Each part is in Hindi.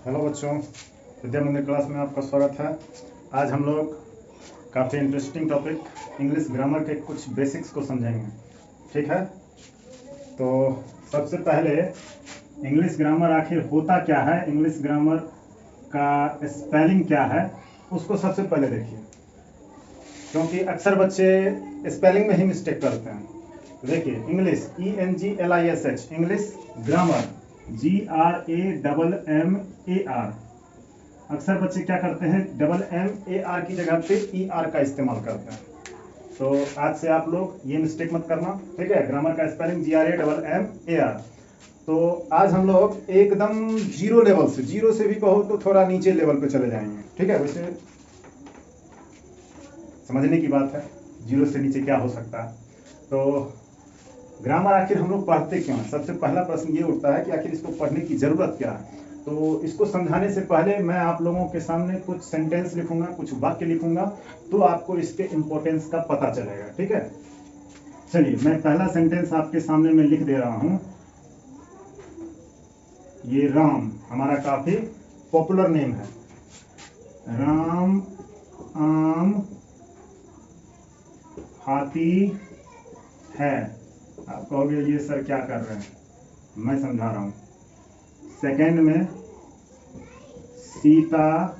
हेलो बच्चों, विद्या मंदिर क्लास में आपका स्वागत है। आज हम लोग काफ़ी इंटरेस्टिंग टॉपिक इंग्लिश ग्रामर के कुछ बेसिक्स को समझेंगे। ठीक है, तो सबसे पहले इंग्लिश ग्रामर आखिर होता क्या है, इंग्लिश ग्रामर का स्पेलिंग क्या है, उसको सबसे पहले देखिए, क्योंकि अक्सर बच्चे स्पेलिंग में ही मिस्टेक करते हैं। देखिए, English ENGLISH, English grammar GRAMMAR। अक्सर बच्चे क्या करते हैं, MAR की जगह पे ER का इस्तेमाल करते हैं। तो आज से आप लोग ये मिस्टेक मत करना, ठीक है। ग्रामर का स्पेलिंग GRAMMAR। तो आज हम लोग एकदम जीरो लेवल से, जीरो से भी कहो तो थोड़ा नीचे लेवल पे चले जाएंगे, ठीक है। वैसे समझने की बात है, जीरो से नीचे क्या हो सकता है। तो ग्रामर आखिर हम लोग पढ़ते क्यों हैं, सबसे पहला प्रश्न ये उठता है कि आखिर इसको पढ़ने की ज़रूरत क्या है। तो इसको समझाने से पहले मैं आप लोगों के सामने कुछ सेंटेंस लिखूंगा, कुछ वाक्य लिखूंगा, तो आपको इसके इम्पोर्टेंस का पता चलेगा, ठीक है। चलिए, मैं पहला सेंटेंस आपके सामने में लिख दे रहा हूं। ये राम हमारा काफ़ी पॉपुलर नेम है। राम आम हाथी है। आप कहोगे ये सर क्या कर रहे हैं, मैं समझा रहा हूँ। सेकंड में सीता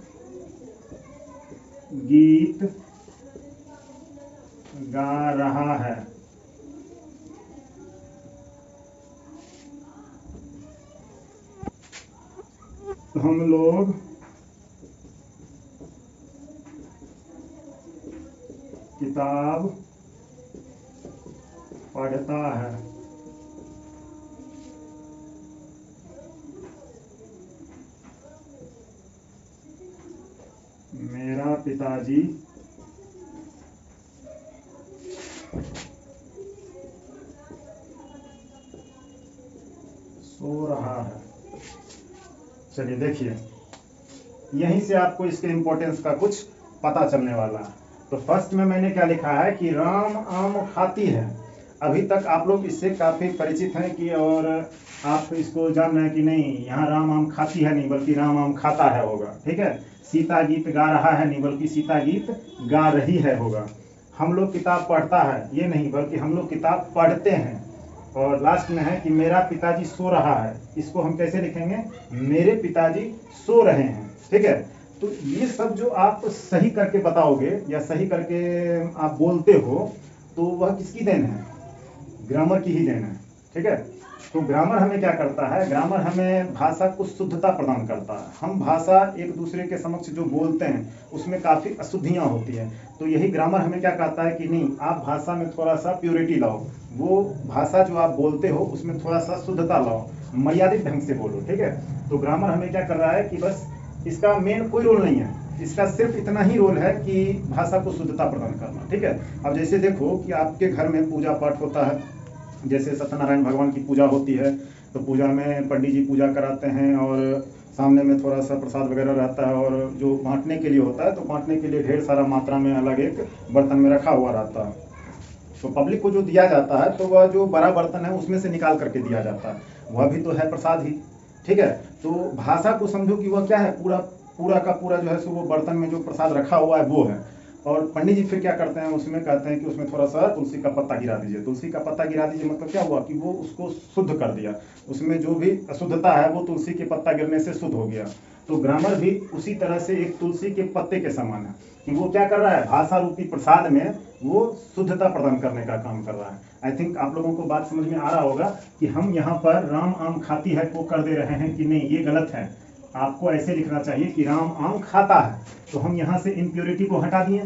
गीत गा रहा है। तो हम लोग किताब पढ़ता है। मेरा पिताजी सो रहा है। चलिए देखिए, यहीं से आपको इसके इम्पोर्टेंस का कुछ पता चलने वाला है। तो फर्स्ट में मैंने क्या लिखा है कि राम आम खाती है। अभी तक आप लोग इससे काफ़ी परिचित हैं कि, और आप इसको जान रहे हैं कि नहीं, यहाँ राम आम खाती है नहीं बल्कि राम आम खाता है होगा, ठीक है। सीता गीत गा रहा है नहीं बल्कि सीता गीत गा रही है होगा। हम लोग किताब पढ़ता है ये नहीं बल्कि हम लोग किताब पढ़ते हैं। और लास्ट में है कि मेरा पिताजी सो रहा है, इसको हम कैसे लिखेंगे, मेरे पिताजी सो रहे हैं, ठीक है। तो ये सब जो आप सही करके बताओगे या सही करके आप बोलते हो, तो वह किसकी देन है, ग्रामर की ही देन है, ठीक है। तो ग्रामर हमें क्या करता है, ग्रामर हमें भाषा को शुद्धता प्रदान करता है। हम भाषा एक दूसरे के समक्ष जो बोलते हैं उसमें काफ़ी अशुद्धियाँ होती हैं। तो यही ग्रामर हमें क्या कहता है कि नहीं, आप भाषा में थोड़ा सा प्योरिटी लाओ, वो भाषा जो आप बोलते हो उसमें थोड़ा सा शुद्धता लाओ, मर्यादित ढंग से बोलो, ठीक है। तो ग्रामर हमें क्या कर रहा है कि बस इसका मेन कोई रोल नहीं है, इसका सिर्फ इतना ही रोल है कि भाषा को शुद्धता प्रदान करना, ठीक है। अब जैसे देखो कि आपके घर में पूजा पाठ होता है, जैसे सत्यनारायण भगवान की पूजा होती है, तो पूजा में पंडित जी पूजा कराते हैं और सामने में थोड़ा सा प्रसाद वगैरह रहता है, और जो बांटने के लिए होता है तो बांटने के लिए ढेर सारा मात्रा में अलग एक बर्तन में रखा हुआ रहता है। तो पब्लिक को जो दिया जाता है तो वह जो बड़ा बर्तन है उसमें से निकाल करके दिया जाता है, वह भी तो है प्रसाद ही, ठीक है। तो भाषा को समझो कि वह क्या है, पूरा पूरा का पूरा जो है सो वो बर्तन में जो प्रसाद रखा हुआ है वो है। और पंडित जी फिर क्या करते हैं, उसमें कहते हैं कि उसमें थोड़ा सा तुलसी का पत्ता गिरा दीजिए। तुलसी का पत्ता गिरा दीजिए मतलब क्या हुआ कि वो उसको शुद्ध कर दिया, उसमें जो भी अशुद्धता है वो तुलसी के पत्ता गिरने से शुद्ध हो गया। तो ग्रामर भी उसी तरह से एक तुलसी के पत्ते के समान है कि वो क्या कर रहा है, भाषा रूपी प्रसाद में वो शुद्धता प्रदान करने का काम कर रहा है। आई थिंक आप लोगों को बात समझ में आ रहा होगा कि हम यहाँ पर राम आम खाती है को कर दे रहे हैं कि नहीं, ये गलत है। आपको ऐसे लिखना चाहिए कि राम आम खाता है। तो हम यहाँ से इम्प्योरिटी को हटा दिए,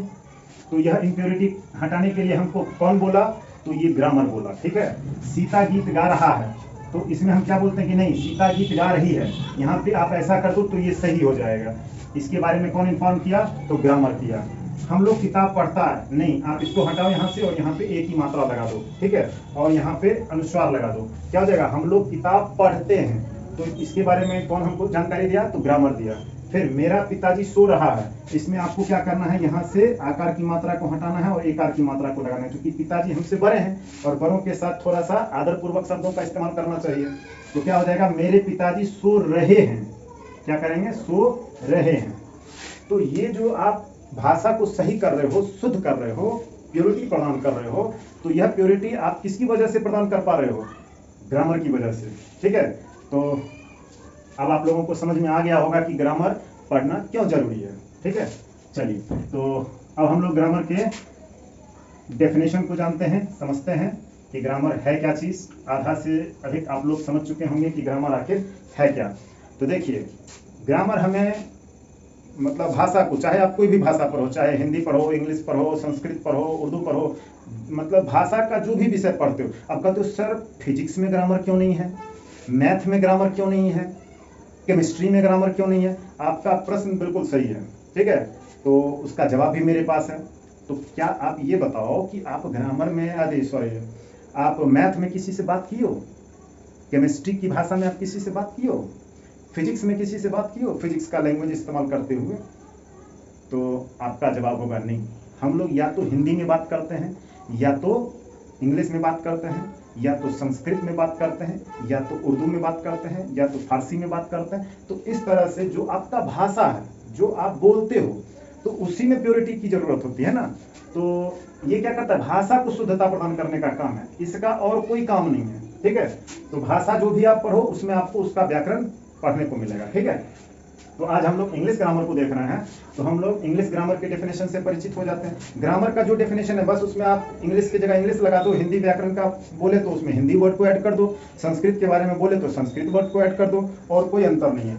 तो यह इम्प्योरिटी हटाने के लिए हमको कौन बोला, तो ये ग्रामर बोला, ठीक है। सीता गीत गा रहा है, तो इसमें हम क्या बोलते हैं कि नहीं, सीता गीत गा रही है। यहाँ पे आप ऐसा कर दो तो ये सही हो जाएगा। इसके बारे में कौन इन्फॉर्म किया, तो ग्रामर किया। हम लोग किताब पढ़ता है, नहीं, आप इसको हटाओ यहाँ से और यहाँ पे एक ही मात्रा लगा दो, ठीक है, और यहाँ पे अनुस्वार लगा दो। क्या हो जाएगा, हम लोग किताब पढ़ते हैं। तो इसके बारे में कौन हमको जानकारी दिया, तो ग्रामर दिया। फिर मेरा पिताजी सो रहा है, इसमें आपको क्या करना है, यहाँ से आकार की मात्रा को हटाना है और एकार की मात्रा को लगाना है, क्योंकि पिताजी हमसे बड़े हैं और बड़ों के साथ थोड़ा सा आदरपूर्वक शब्दों का इस्तेमाल करना चाहिए। तो क्या हो जाएगा, मेरे पिताजी सो रहे हैं, क्या करेंगे, सो रहे हैं। तो ये जो आप भाषा को सही कर रहे हो, शुद्ध कर रहे हो, प्योरिटी प्रदान कर रहे हो, तो यह प्योरिटी आप किसकी वजह से प्रदान कर पा रहे हो, ग्रामर की वजह से। ठीक है, तो अब आप लोगों को समझ में आ गया होगा कि ग्रामर पढ़ना क्यों जरूरी है। ठीक है, चलिए तो अब हम लोग ग्रामर के डेफिनेशन को जानते हैं, समझते हैं कि ग्रामर है क्या चीज। आधा से अधिक आप लोग समझ चुके होंगे कि ग्रामर आखिर है क्या। तो देखिए, ग्रामर हमें मतलब भाषा को, चाहे आप कोई भी भाषा पढ़ो, चाहे हिंदी पढ़ो, इंग्लिश पढ़ो, संस्कृत पढ़ो, उर्दू पढ़ो, मतलब भाषा का जो भी विषय पढ़ते हो। अब कहते हो सर फिजिक्स में ग्रामर क्यों नहीं है, मैथ में ग्रामर क्यों नहीं है, केमिस्ट्री में ग्रामर क्यों नहीं है। आपका प्रश्न बिल्कुल सही है। ठीक है, तो उसका जवाब भी मेरे पास है। तो क्या आप ये बताओ कि आप ग्रामर में, सॉरी, आप मैथ में किसी से बात की हो, केमिस्ट्री की भाषा में आप किसी से बात की हो, फिजिक्स में किसी से बात की हो, फिजिक्स का लैंग्वेज इस्तेमाल करते हुए? तो आपका जवाब होगा नहीं। हम लोग या तो हिंदी में बात करते हैं, या तो इंग्लिश में बात करते हैं, या तो संस्कृत में बात करते हैं, या तो उर्दू में बात करते हैं, या तो फारसी में बात करते हैं। तो इस तरह से जो आपका भाषा है, जो आप बोलते हो, तो उसी में प्योरिटी की जरूरत होती है ना। तो ये क्या करता है, भाषा को शुद्धता प्रदान करने का काम है, इसका और कोई काम नहीं है। ठीक है, तो भाषा जो भी आप पढ़ो उसमें आपको उसका व्याकरण पढ़ने को मिलेगा। ठीक है, तो आज हम लोग इंग्लिश ग्रामर को देख रहे हैं, तो हम लोग इंग्लिश ग्रामर के डेफिनेशन से परिचित हो जाते हैं। ग्रामर का जो डेफिनेशन है, बस उसमें आप इंग्लिश की जगह इंग्लिश लगा दो, हिंदी व्याकरण का बोले तो उसमें हिंदी वर्ड को ऐड कर दो, संस्कृत के बारे में बोले तो संस्कृत वर्ड को ऐड कर दो, और कोई अंतर नहीं है।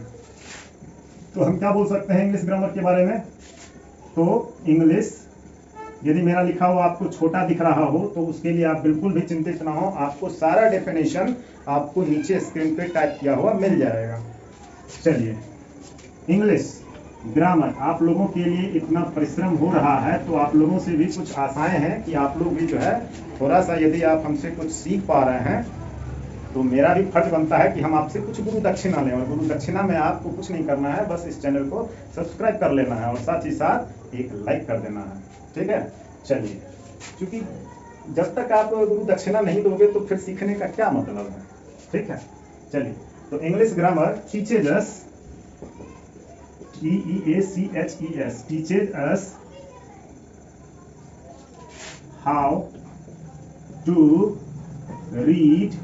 तो हम क्या बोल सकते हैं इंग्लिश ग्रामर के बारे में? तो इंग्लिश, यदि मेरा लिखा हुआ आपको छोटा दिख रहा हो तो उसके लिए आप बिल्कुल भी चिंतित ना हो, आपको सारा डेफिनेशन आपको नीचे स्क्रीन पे टाइप किया हुआ मिल जाएगा। चलिए, इंग्लिश ग्रामर, आप लोगों के लिए इतना परिश्रम हो रहा है तो आप लोगों से भी कुछ आशाएं हैं कि आप लोग भी जो है थोड़ा सा, यदि आप हमसे कुछ सीख पा रहे हैं तो मेरा भी फर्ज बनता है कि हम आपसे कुछ गुरु दक्षिणा लें। और गुरु दक्षिणा में आपको कुछ नहीं करना है, बस इस चैनल को सब्सक्राइब कर लेना है और साथ ही साथ एक लाइक कर देना है। ठीक है, चलिए, क्योंकि जब तक आप गुरु दक्षिणा नहीं दोगे तो फिर सीखने का क्या मतलब है। ठीक है, चलिए, तो English grammar teaches us, TEACHES, teaches us how to read,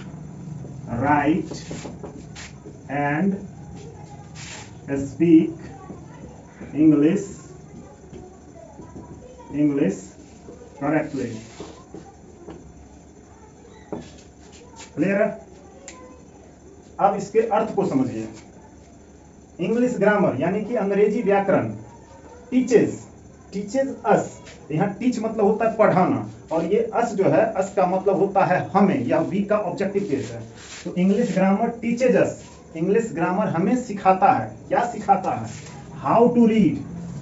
write and speak English correctly. Clear है? अब इसके अर्थ को समझिए। इंग्लिश ग्रामर यानी कि अंग्रेजी व्याकरण, टीचेज अस, यहाँ टीच मतलब होता है पढ़ाना, और ये अस जो है, अस का मतलब होता है हमें, या वी का ऑब्जेक्टिव केस है। तो इंग्लिश ग्रामर टीचेज अस, इंग्लिश ग्रामर हमें सिखाता है। क्या सिखाता है? हाउ टू रीड,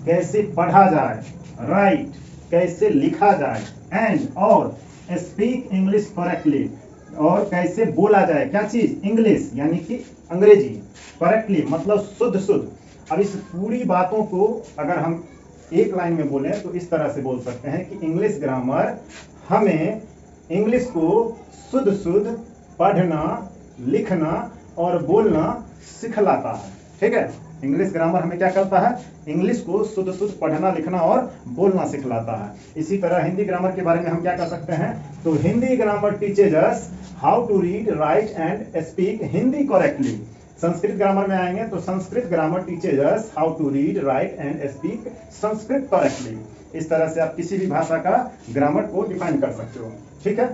कैसे पढ़ा जाए, राइट, कैसे लिखा जाए, एंड और स्पीक इंग्लिश करेक्टली, और कैसे बोला जाए क्या चीज, इंग्लिश यानी कि अंग्रेजी, करेक्टली मतलब शुद्ध। अब इस पूरी बातों को अगर हम एक लाइन में बोलें तो इस तरह से बोल सकते हैं कि इंग्लिश ग्रामर हमें इंग्लिश को शुद्ध पढ़ना, लिखना और बोलना सिखलाता है। ठीक है, इंग्लिश ग्रामर हमें क्या करता है? इंग्लिश को शुद्ध पढ़ना, लिखना और बोलना सिखलाता है। इसी तरह हिंदी ग्रामर के बारे में हम क्या कर सकते हैं? तो Hindi grammar teaches us how to read, write and speak Hindi correctly. Sanskrit grammar में आएंगे तो Sanskrit grammar teaches us how to read, write and speak Sanskrit correctly. इस तरह से आप किसी भी भाषा का ग्रामर को डिफाइन कर सकते हो। ठीक है,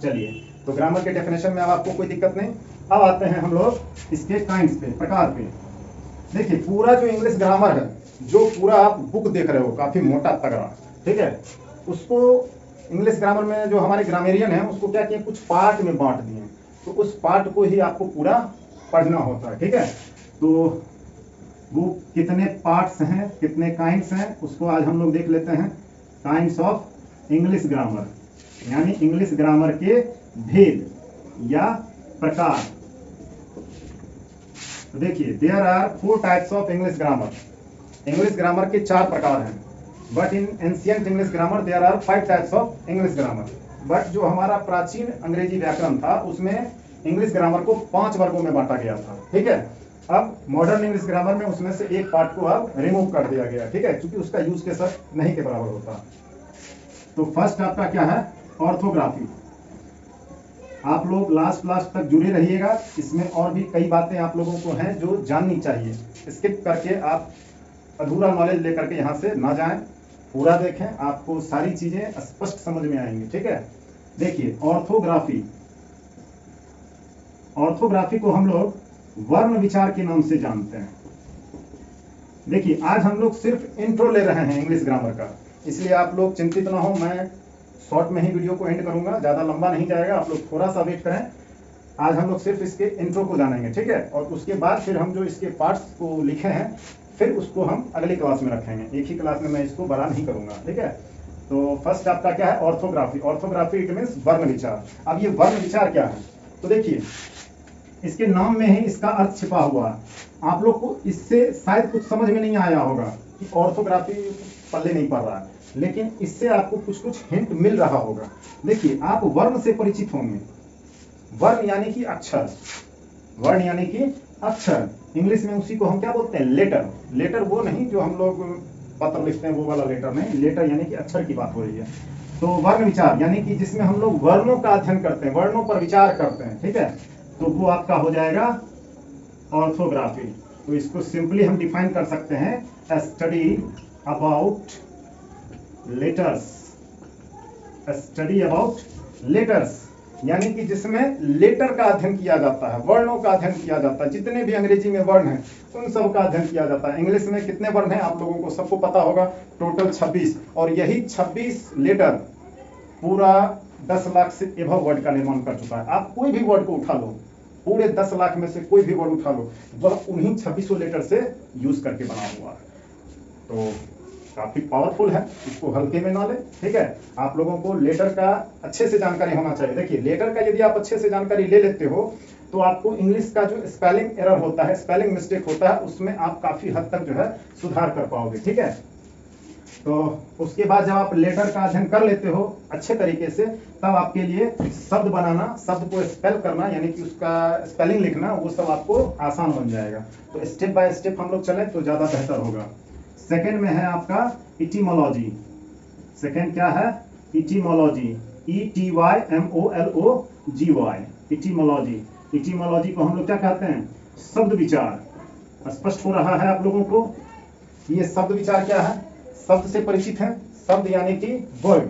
चलिए, तो ग्रामर के डेफिनेशन में अब आपको कोई दिक्कत नहीं। अब आते हैं हम लोग इसके काइंड्स पे, प्रकार पे। देखिए, पूरा जो इंग्लिश ग्रामर है, जो पूरा आप बुक देख रहे हो, काफी मोटा तगड़ा, ठीक है, उसको इंग्लिश ग्रामर में जो हमारे ग्रामेरियन है उसको क्या किए, कुछ पार्ट में बांट दिए। तो उस पार्ट को ही आपको पूरा पढ़ना होता है। ठीक है, तो वो कितने पार्ट्स हैं, कितने काइंड्स हैं, उसको आज हम लोग देख लेते हैं। काइंड्स ऑफ इंग्लिश ग्रामर, यानी इंग्लिश ग्रामर के भेद या प्रकार। तो देखिए, there are 4 types of English grammar. English grammar के 4 प्रकार हैं, but in ancient English grammar there are 5 types of English grammar. But जो हमारा प्राचीन अंग्रेजी व्याकरण था उसमें इंग्लिश ग्रामर को 5 वर्गों में बांटा गया था। ठीक है, अब मॉडर्न इंग्लिश ग्रामर में उसमें से एक पार्ट को अब रिमूव कर दिया गया, ठीक है, क्योंकि उसका यूज के साथ नहीं के बराबर होता। तो फर्स्ट आपका क्या है, ऑर्थोग्राफी। आप लोग लास्ट तक जुड़े रहिएगा, इसमें और भी कई बातें आप लोगों को हैं जो जाननी चाहिए। स्किप करके आप अधूरा नॉलेज लेकर के यहाँ से ना जाएं, पूरा देखें, आपको सारी चीजें स्पष्ट समझ में आएंगी, ठीक है। देखिए ऑर्थोग्राफी, ऑर्थोग्राफी को हम लोग वर्ण विचार के नाम से जानते हैं। देखिए आज हम लोग सिर्फ इंट्रो ले रहे हैं इंग्लिश ग्रामर का, इसलिए आप लोग चिंतित ना हो, मैं शॉर्ट में ही वीडियो को एंड करूंगा, ज्यादा लंबा नहीं जाएगा, आप लोग थोड़ा सा वेट करें। आज हम लोग सिर्फ इसके इंट्रो को जानेंगे, ठीक है, और उसके बाद फिर हम जो इसके पार्ट्स को लिखे हैं फिर उसको हम अगली क्लास में रखेंगे, एक ही क्लास में मैं इसको बड़ा नहीं करूंगा, ठीक है। तो फर्स्ट आपका क्या है, ऑर्थोग्राफी। ऑर्थोग्राफी इट मीन्स वर्ण विचार। अब ये वर्ण विचार क्या है, तो देखिए इसके नाम में ही इसका अर्थ छिपा हुआ है। आप लोग को इससे शायद कुछ समझ में नहीं आया होगा कि ऑर्थोग्राफी पल्ले नहीं पड़ रहा है, लेकिन इससे आपको कुछ हिंट मिल रहा होगा। देखिए आप वर्ण से परिचित होंगे, वर्ण यानी कि अक्षर, वर्ण यानी कि अक्षर, इंग्लिश में उसी को हम क्या बोलते हैं, लेटर। लेटर वो नहीं जो हम लोग पत्र लिखते हैं वो वाला लेटर नहीं, लेटर यानी कि अक्षर की बात हो रही है। तो वर्ण विचार यानी कि जिसमें हम लोग वर्णों का अध्ययन करते हैं, वर्णों पर विचार करते हैं, ठीक है, तो वो आपका हो जाएगा ऑर्थोग्राफी। तो इसको सिंपली हम डिफाइन कर सकते हैं, अ study about letters, a study about letters, यानी कि जिसमें लेटर का अध्ययन किया जाता है, वर्णों का अध्ययन किया जाता है। जितने भी अंग्रेजी में वर्ण हैं उन सब का अध्ययन किया जाता है। इंग्लिश में कितने वर्ण हैं आप लोगों को सबको पता होगा, टोटल 26, और यही 26 लेटर पूरा 10 लाख से एबव वर्ड का निर्माण कर चुका है। आप कोई भी वर्ड को उठा लो, पूरे 10 लाख में से कोई भी वर्ड उठा लो, वह उन्हीं 26 लेटर से यूज करके बना हुआ है। तो काफी पावरफुल है, इसको हल्के में ना ले, ठीक है। आप लोगों को लेटर का अच्छे से जानकारी होना चाहिए। देखिए लेटर का यदि आप अच्छे से जानकारी ले लेते हो तो आपको इंग्लिश का जो स्पेलिंग एरर होता है, स्पेलिंग मिस्टेक होता है, उसमें आप काफी हद तक जो है सुधार कर पाओगे, ठीक है। तो उसके बाद जब आप लेटर का अध्ययन कर लेते हो अच्छे तरीके से, तब आपके लिए शब्द बनाना, शब्द को स्पेल करना यानी कि उसका स्पेलिंग लिखना, वो सब आपको आसान बन जाएगा। तो स्टेप बाय स्टेप हम लोग चले तो ज्यादा बेहतर होगा। सेकेंड में है आपका इटीमोलॉजी। सेकेंड क्या है, इटीमोलॉजी, ETYMOLOGY, इटीमोलॉजी। इटीमोलॉजी को हम लोग क्या कहते हैं, शब्द विचार। स्पष्ट हो रहा है आप लोगों को, ये शब्द विचार क्या है, शब्द से परिचित है, शब्द यानी कि वर्ड,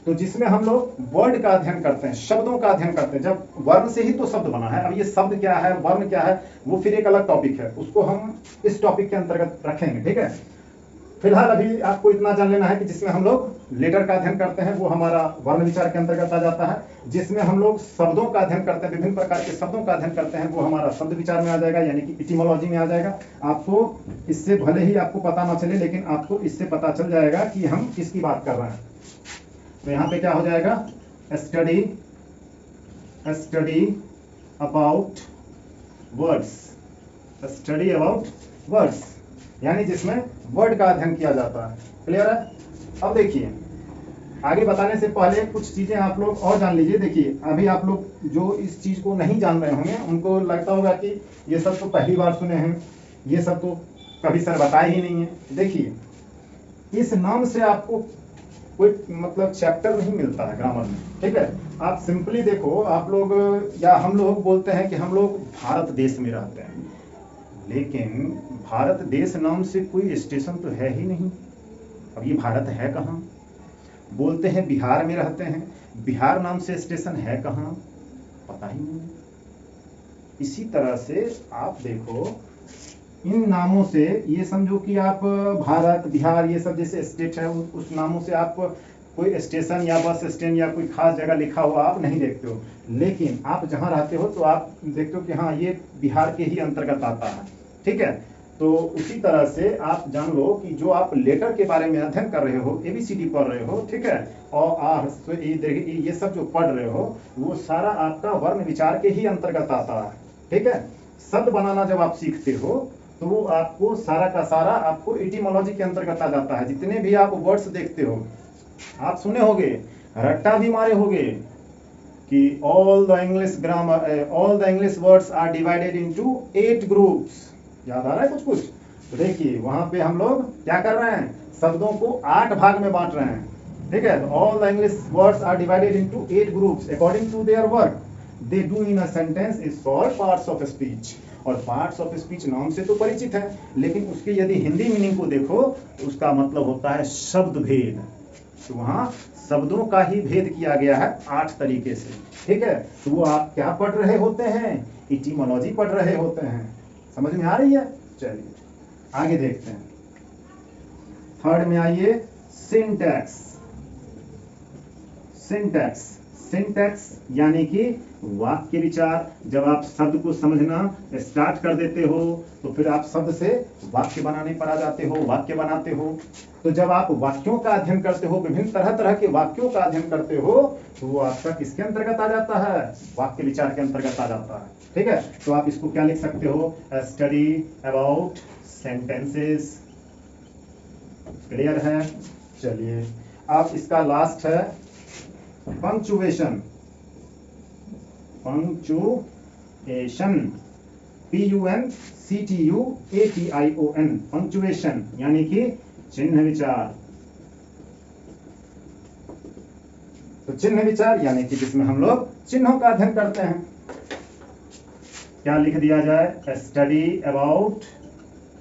तो जिसमें हम लोग वर्ड का अध्ययन करते हैं, शब्दों का अध्ययन करते हैं। जब वर्ण से ही तो शब्द बना है, अब ये शब्द क्या है, वर्ण क्या है, वो फिर एक अलग टॉपिक है, उसको हम इस टॉपिक के अंतर्गत रखेंगे, ठीक है। फिलहाल अभी आपको इतना जान लेना है कि जिसमें हम लोग लेटर का अध्ययन करते हैं वो हमारा वर्ण विचार के अंतर्गत आ जाता है। जिसमें हम लोग शब्दों का अध्ययन करते हैं, विभिन्न प्रकार के शब्दों का अध्ययन करते हैं, वो हमारा शब्द विचार में आ जाएगा, यानी कि इटीमोलॉजी में आ जाएगा। आपको इससे भले ही आपको पता ना चले, लेकिन आपको इससे पता चल जाएगा कि हम किसकी बात कर रहे हैं। तो यहाँ पे क्या हो जाएगा, study about words, study about words, यानी जिसमें वर्ड का अध्ययन किया जाता है। क्लियर है। अब देखिए आगे बताने से पहले कुछ चीजें आप लोग और जान लीजिए। देखिए अभी आप लोग जो इस चीज को नहीं जान रहे होंगे उनको लगता होगा कि ये सब तो पहली बार सुने हैं, ये सब तो कभी सर बताए ही नहीं है। देखिए इस नाम से आपको कोई मतलब चैप्टर नहीं मिलता है ग्रामर में, ठीक है। आप सिंपली देखो, आप लोग या हम लोग बोलते हैं कि हम लोग भारत देश में रहते हैं, लेकिन भारत देश नाम से कोई स्टेशन तो है ही नहीं। अब ये भारत है कहाँ? बोलते हैं बिहार में रहते हैं, बिहार नाम से स्टेशन है कहाँ? पता ही नहीं। इसी तरह से आप देखो इन नामों से ये समझो कि आप भारत, बिहार, ये सब जैसे स्टेट है, उस नामों से आप कोई स्टेशन या बस स्टैंड या कोई खास जगह लिखा हुआ आप नहीं देखते हो। लेकिन आप जहाँ रहते हो तो आप देखते हो कि हाँ ये बिहार के ही अंतर्गत आता है, ठीक है। तो उसी तरह से आप जान लो कि जो आप लेटर के बारे में अध्ययन कर रहे हो, ABCD पढ़ रहे हो, ठीक है, और ये सब जो पढ़ रहे हो वो सारा आपका वर्ण विचार के ही अंतर्गत आता है, ठीक है। शब्द बनाना जब आप सीखते हो तो वो आपको सारा का सारा आपको इटीमोलॉजी के अंतर्गत आ जाता है। जितने भी आप वर्ड्स देखते हो, आप सुने होगे, रट्टा भी मारे होगे, कि all the English words are divided into 8 groups. याद आ रहा है कुछ कुछ? तो देखिए वहां पे हम लोग क्या कर रहे हैं, शब्दों को 8 भाग में बांट रहे हैं। ठीक है, तो all the English words are divided into 8 groups according to their work they do in a sentence is called parts of speech. और पार्ट्स ऑफ स्पीच नाम से तो परिचित है, लेकिन उसके यदि हिंदी मीनिंग को देखो तो उसका मतलब होता है शब्द भेद। तो वहां शब्दों का ही भेद किया गया है 8 तरीके से। ठीक है, तो वो आप क्या पढ़ रहे होते हैं, इटिमोलॉजी पढ़ रहे होते हैं। समझ में आ रही है? चलिए आगे देखते हैं। थर्ड में आइए, सिंटैक्स। सिंटैक्स, सिंटैक्स यानी कि वाक्य विचार। जब आप शब्द को समझना स्टार्ट कर देते हो तो फिर आप शब्द से वाक्य बनाने पर आ जाते हो, वाक्य बनाते हो। तो जब आप वाक्यों का अध्ययन करते हो, विभिन्न तरह तरह के वाक्यों का अध्ययन करते हो, तो वो आपका किसके अंतर्गत आ जाता है, वाक्य विचार के अंतर्गत आ जाता है। ठीक है, तो आप इसको क्या लिख सकते हो, स्टडी अबाउट सेंटेंसेस। क्लियर है? चलिए अब इसका लास्ट है पंक्चुएशन। पंक्चुएशन, PUNCTUATION, पंक्चुएशन यानी कि चिन्ह विचार। तो चिन्ह विचार यानी कि जिसमें हम लोग चिन्हों का अध्ययन करते हैं। क्या लिख दिया जाए, study about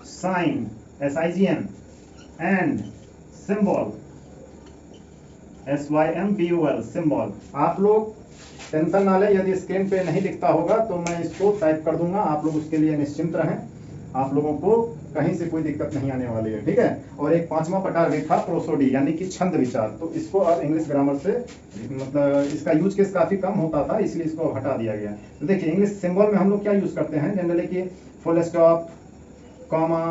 sign, SIGN, and symbol, SYMBOL, symbol. आप लोग टेंशन ना लें, यदि स्क्रीन पे नहीं दिखता होगा तो मैं इसको टाइप कर दूंगा, आप लोग उसके लिए निश्चिंत रहें। आप लोगों को कहीं से कोई दिक्कत नहीं आने वाली है। ठीक है, और एक 5वां प्रकार भी था प्रोसोडी यानी कि छंद विचार। तो इसको अब इंग्लिश ग्रामर से मतलब इसका यूज केस काफी कम होता था, इसलिए इसको हटा दिया गया। तो देखिए इंग्लिश सिंबल में हम लोग क्या यूज करते हैं जनरली कि full stop, comma,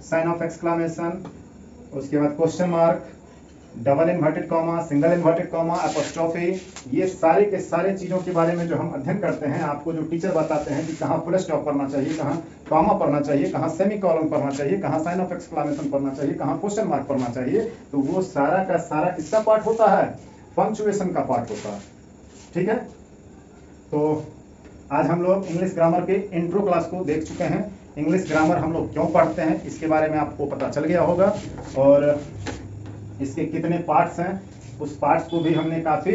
sign of exclamation, उसके बाद question mark, double inverted comma, single inverted comma, apostrophe. ये सारे के सारे चीज़ों के बारे में जो हम अध्ययन करते हैं, आपको जो टीचर बताते हैं कि कहाँ फुल स्टॉप पढ़ना चाहिए, कहाँ कॉमा पढ़ना चाहिए, कहाँ सेमी कॉलन पढ़ना चाहिए, कहाँ साइन ऑफ एक्सक्लेमेशन पढ़ना चाहिए, कहाँ क्वेश्चन मार्क पढ़ना चाहिए, तो वो सारा का सारा किसका पार्ट होता है, पंक्चुएशन का पार्ट होता है। ठीक है, तो आज हम लोग इंग्लिश ग्रामर के इंट्रो क्लास को देख चुके हैं। इंग्लिश ग्रामर हम लोग क्यों पढ़ते हैं इसके बारे में आपको पता चल गया होगा, और इसके कितने पार्ट्स हैं उस पार्ट्स को भी हमने काफ़ी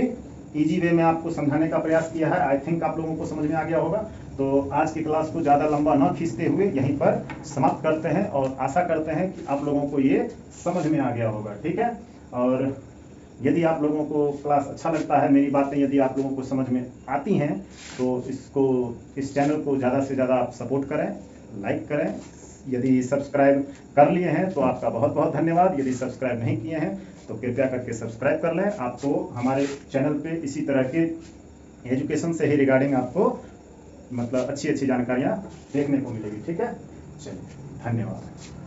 इजी वे में आपको समझाने का प्रयास किया है। आई थिंक आप लोगों को समझ में आ गया होगा। तो आज की क्लास को ज़्यादा लंबा न खींचते हुए यहीं पर समाप्त करते हैं, और आशा करते हैं कि आप लोगों को ये समझ में आ गया होगा। ठीक है, और यदि आप लोगों को क्लास अच्छा लगता है, मेरी बातें यदि आप लोगों को समझ में आती हैं, तो इस चैनल को ज़्यादा से ज़्यादा आप सपोर्ट करें, लाइक करें। यदि सब्सक्राइब कर लिए हैं तो आपका बहुत बहुत धन्यवाद। यदि सब्सक्राइब नहीं किए हैं तो कृपया करके सब्सक्राइब कर लें। आपको हमारे चैनल पे इसी तरह के एजुकेशन से ही रिगार्डिंग आपको मतलब अच्छी अच्छी जानकारियाँ देखने को मिलेगी। ठीक है, चलिए धन्यवाद।